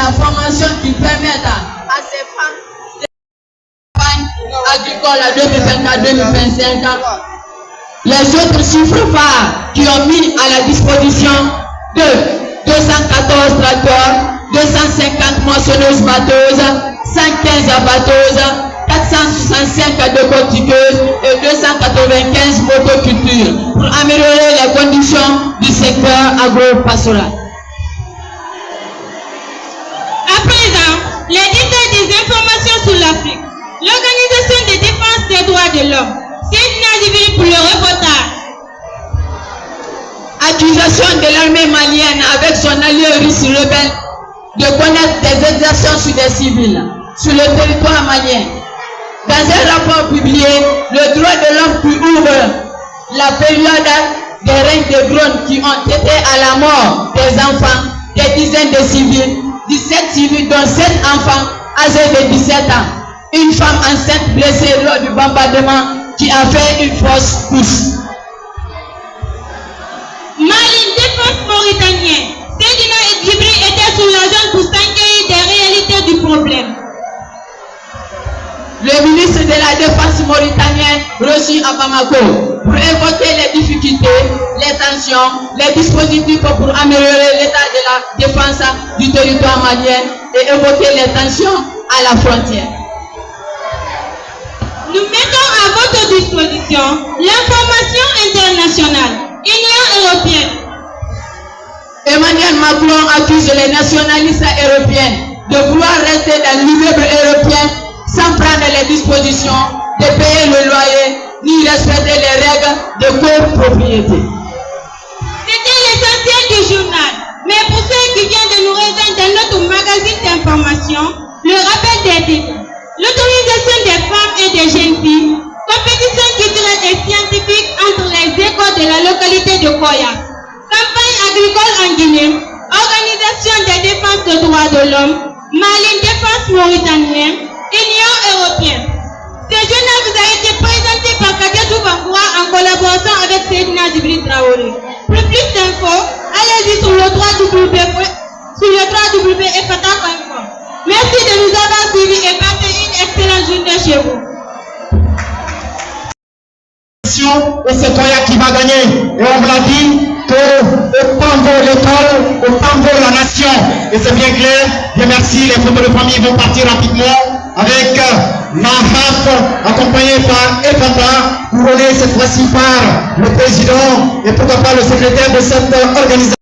la formation qui permette à ces femmes de campagne agricole à 2024-2025. Les autres chiffres phares qui ont mis à la disposition de 214 tracteurs, 250 moissonneuses batteuses, 115 abatteuses, 465 décortiqueuses et 295 motocultures pour améliorer les conditions du secteur agro-pastoral. À présent, les détails des informations sur l'Afrique. L'Organisation de défense des droits de l'homme. C'est une pour le reportage. Accusation de l'armée malienne avec son allié russe rebelle de connaître des exactions sur des civils sur le territoire malien. Dans un rapport publié, le droit de l'homme qui ouvre la période des règnes de drones qui ont été à la mort des enfants, des dizaines de civils, 17 civils dont 7 enfants âgés de 17 ans. Une femme enceinte blessée lors du bombardement qui a fait une fausse couche. Mali, défense mauritanienne. Seydina et Djibril étaient sur la zone pour s'inquiéter des réalités du problème. Le ministre de la Défense mauritanienne reçu à Bamako pour évoquer les difficultés, les tensions, les dispositifs pour améliorer l'état de la défense du territoire malien et évoquer les tensions à la frontière. Nous mettons à votre disposition l'information internationale. Union européenne. Emmanuel Macron accuse les nationalistes européens de vouloir rester dans l'immeuble européen sans prendre les dispositions de payer le loyer ni respecter les règles de copropriété. C'était l'essentiel du journal. Mais pour ceux qui viennent de nous rejoindre dans notre magazine d'information, le rappel des titres. L'autorisation des femmes et des jeunes filles. Compétition culturelle et scientifique entre les écoles de la localité de Koya. Campagne agricole en Guinée. Organisation des défenses des droits de l'homme. Mali, défense mauritanienne. Union européenne. Ce journal vous a été présenté par Kadiatou Bangoua en collaboration avec Seydina Djibril Traoré. Pour plus d'infos, allez-y sur le www.efata.com. Merci de nous avoir suivis et passez une excellente journée chez vous. Et c'est Koya qui va gagner. Et on vous l'a dit que autant vaut l'école, autant vaut la nation. Et c'est bien clair. Bien merci. Les photos de famille vont partir rapidement avec Mahaf accompagné par EFATA, couronné cette fois-ci par le président et pourquoi pas le secrétaire de cette organisation.